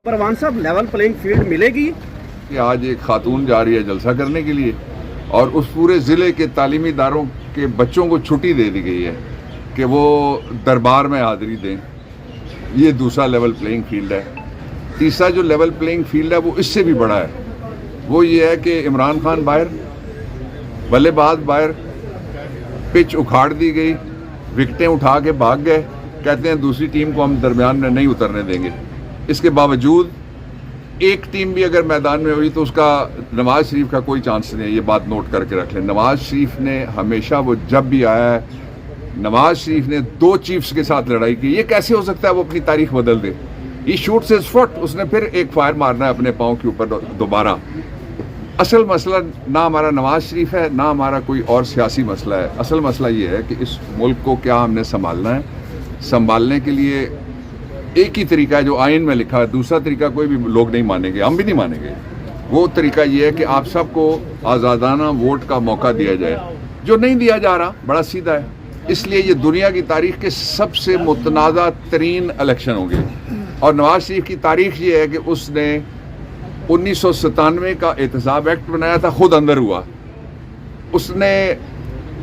परवान साहब level playing field मिलेगी कि आज एक खातून जा रही है जलसा करने के लिए और उस पूरे ज़िले के तालीमी इदारों के बच्चों को छुट्टी दे दी गई है कि वो दरबार में हाज़िरी दें। ये दूसरा लेवल प्लेइंग फील्ड है। तीसरा जो लेवल प्लेइंग फील्ड है वो इससे भी बड़ा है। वो ये है कि इमरान खान बाहर, बल्लेबाज बाहर, पिच उखाड़ दी गई, विकेटें उठा के भाग गए, कहते हैं दूसरी टीम को हम दरमियान में नहीं उतरने देंगे। इसके बावजूद एक टीम भी अगर मैदान में हुई तो उसका नवाज शरीफ का कोई चांस नहीं है। ये बात नोट करके रख लें। नवाज शरीफ ने हमेशा, वो जब भी आया है, नवाज शरीफ ने 2 चीफ्स के साथ लड़ाई की। ये कैसे हो सकता है वो अपनी तारीख बदल दे? ये शूट्स हिज फुट, उसने फिर एक फायर मारना है अपने पाँव के ऊपर दोबारा। असल मसला ना हमारा नवाज शरीफ है, ना हमारा कोई और सियासी मसला है। असल मसला ये है कि इस मुल्क को क्या हमने संभालना है। संभालने के लिए एक ही तरीका है जो आइन में लिखा है। दूसरा तरीका कोई भी लोग नहीं मानेंगे, हम भी नहीं मानेंगे। वो तरीका ये है कि आप सबको आज़ादाना वोट का मौका दिया जाए, जो नहीं दिया जा रहा। बड़ा सीधा है। इसलिए ये दुनिया की तारीख के सबसे मुतनाज़ा तरीन इलेक्शन होंगे। और नवाज शरीफ की तारीख ये है कि उसने 1997 का एहतसाब एक्ट बनाया था, खुद अंदर हुआ। उसने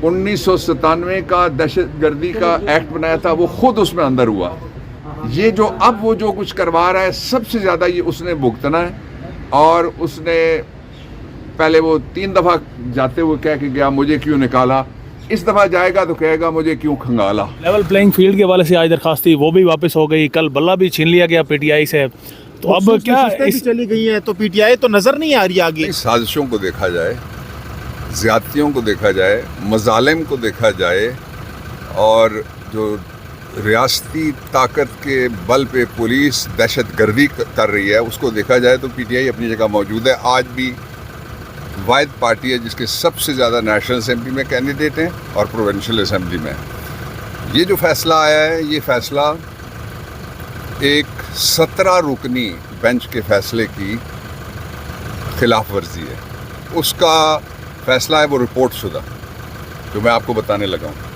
1997 का दहशत गर्दी का एक्ट बनाया था, वो खुद उसमें अंदर हुआ। ये जो अब वो जो कुछ करवा रहा है, सबसे ज़्यादा ये उसने भुगतना है। और उसने पहले वो 3 दफ़ा जाते हुए कह के गया मुझे क्यों निकाला, इस दफ़ा जाएगा तो कहेगा मुझे क्यों खंगाला। लेवल प्लेइंग फील्ड के हवाले से आज दरखास्त थी, वो भी वापस हो गई। कल बल्ला भी छीन लिया गया पीटीआई से। तो अब क्या चली गई है तो पीटीआई तो नजर नहीं आ रही आगे। साजिशों को देखा जाए, ज़्यादतियों को देखा जाए, मजालिम को देखा जाए, और जो रियासती ताकत के बल पे पुलिस दहशत गर्दी कर रही है, उसको देखा जाए तो पीटीआई अपनी जगह मौजूद है। आज भी वाहिद पार्टी है जिसके सबसे ज़्यादा नेशनल असेंबली में कैंडिडेट हैं और प्रोविंशियल असेंबली में। ये जो फैसला आया है, ये फैसला एक 17 रुकनी बेंच के फैसले की खिलाफ वर्जी है। उसका फैसला है वो रिपोर्ट शुदा, जो मैं आपको बताने लगा हूँ।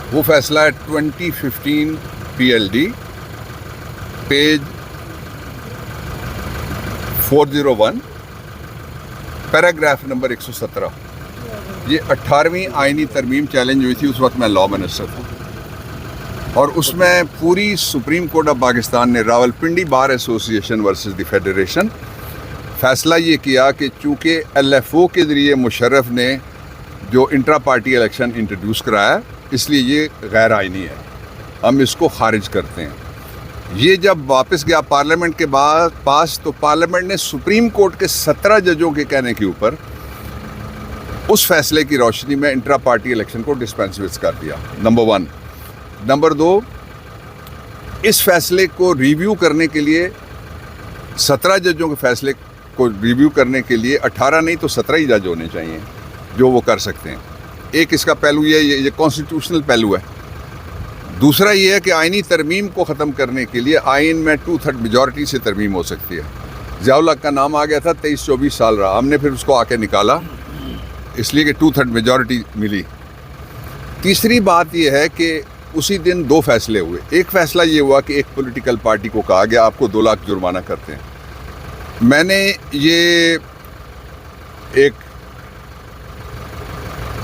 वो फैसला है 2015 PLD पेज 401 पैराग्राफ नंबर 117। ये 18वीं आइनी तरमीम चैलेंज हुई थी, उस वक्त मैं लॉ मिनिस्टर था। और उसमें पूरी सुप्रीम कोर्ट ऑफ पाकिस्तान ने Rawalpindi bar association versus the federation फैसला ये किया कि चूँकि LFO के ज़रिए मुशर्रफ ने जो इंट्रा पार्टी इलेक्शन इंट्रोड्यूस कराया, इसलिए ये गैर आइनी है, हम इसको खारिज करते हैं। ये जब वापस गया पार्लियामेंट के पास, तो पार्लियामेंट ने सुप्रीम कोर्ट के 17 जजों के कहने के ऊपर उस फैसले की रोशनी में इंट्रा पार्टी इलेक्शन को डिस्पेंस कर दिया, नंबर 1। नंबर 2, इस फैसले को रिव्यू करने के लिए 17 जजों के फैसले को रिव्यू करने के लिए 18 नहीं तो 17 ही जज होने चाहिए जो वो कर सकते हैं। एक इसका पहलू ये कॉन्स्टिट्यूशनल पहलू है। दूसरा ये है कि आइनी तरमीम को ख़त्म करने के लिए आइन में 2/3 मेजॉरिटी से तरमीम हो सकती है। ज़ियाउल हक का नाम आ गया था, 23-24 साल रहा, हमने फिर उसको आके निकाला इसलिए कि 2/3 मेजॉरिटी मिली। तीसरी बात यह है कि उसी दिन 2 फैसले हुए। एक फैसला ये हुआ कि एक पॉलिटिकल पार्टी को कहा गया आपको 2 लाख जुर्माना करते हैं। मैंने ये एक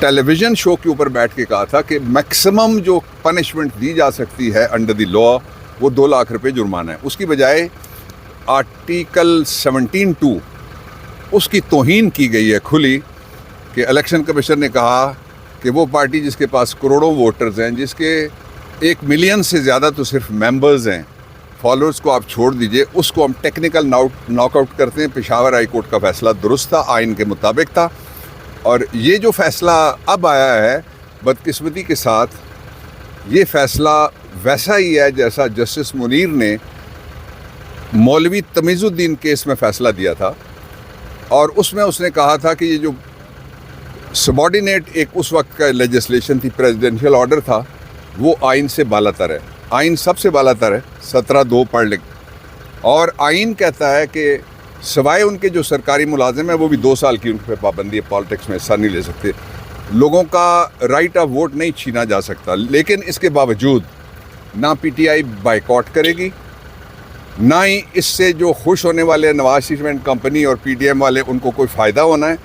टेलीविज़न शो के ऊपर बैठ के कहा था कि मैक्सिमम जो पनिशमेंट दी जा सकती है अंडर द लॉ वो 2 लाख रुपए जुर्माना है। उसकी बजाय आर्टिकल 17(2) उसकी तौहीन की गई है खुली, कि इलेक्शन कमीशन ने कहा कि वो पार्टी जिसके पास करोड़ों वोटर्स हैं, जिसके 1 मिलियन से ज़्यादा तो सिर्फ मेंबर्स हैं, फॉलोअर्स को आप छोड़ दीजिए, उसको हम टेक्निकल नॉकआउट करते हैं। पेशावर हाई कोर्ट का फैसला दुरुस्त था, आइन के मुताबिक था। और ये जो फ़ैसला अब आया है, बदकिस्मती के साथ ये फ़ैसला वैसा ही है जैसा जस्टिस मुनीर ने मौलवी तमीज़ुद्दीन केस में फ़ैसला दिया था। और उसमें उसने कहा था कि ये जो सबॉर्डिनेट एक उस वक्त का लेजिस्लेशन थी, प्रेसिडेंशियल ऑर्डर था, वो आइन से बालातर है। आइन सबसे बालातर है, 17(2) पढ़ लें। और आइन कहता है कि सिवाय उनके जो सरकारी मुलाजिम है वो भी 2 साल की उन पर पाबंदी है, पॉलिटिक्स में हिस्सा नहीं ले सकते। लोगों का राइट ऑफ वोट नहीं छीना जा सकता। लेकिन इसके बावजूद ना पीटीआई बाइकआउट करेगी, نہ ہی اس سے جو خوش ہونے والے نواز شریف اینڈ کمپنی اور پی ڈی ایم والے ان کو کوئی فائدہ ہونا ہے.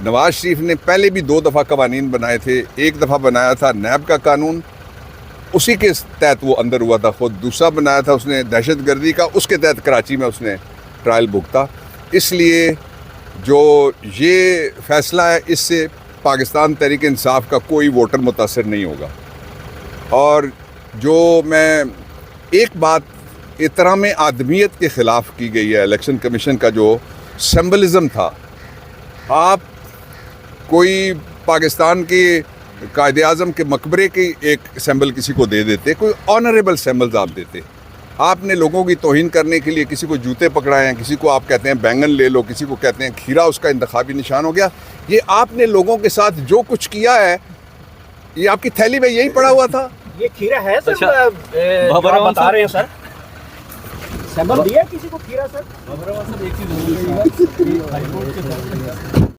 نواز شریف نے پہلے بھی 2 دفعہ قوانین بنائے تھے. ایک دفعہ بنایا تھا نیب کا قانون, اسی کے تحت وہ اندر ہوا تھا خود. دوسرا بنایا تھا اس نے دہشت گردی کا, اس کے تحت کراچی میں اس نے ٹرائل بھگتا. اس لیے جو یہ فیصلہ ہے اس سے پاکستان تحریک انصاف کا کوئی ووٹر متاثر نہیں ہوگا. اور جو میں ایک بات احترام آدمیت کے خلاف کی گئی ہے الیکشن کمیشن کا جو سمبلزم تھا, آپ کوئی پاکستان کے قائد اعظم کے مقبرے کی ایک سمبل کسی کو دے دیتے, کوئی آنریبل سمبلز آپ دیتے. آپ نے لوگوں کی توہین کرنے کے لیے کسی کو جوتے پکڑائے ہیں, کسی کو آپ کہتے ہیں بینگن لے لو, کسی کو کہتے ہیں کھیرا اس کا انتخابی نشان ہو گیا. یہ آپ نے لوگوں کے ساتھ جو کچھ کیا ہے, یہ آپ کی تھیلی میں یہی پڑا ہوا تھا. یہ کھیرا ہے سر, آپ بتا رہے ہیں سر, سیمبل دیا کسی کو کھیرا سر.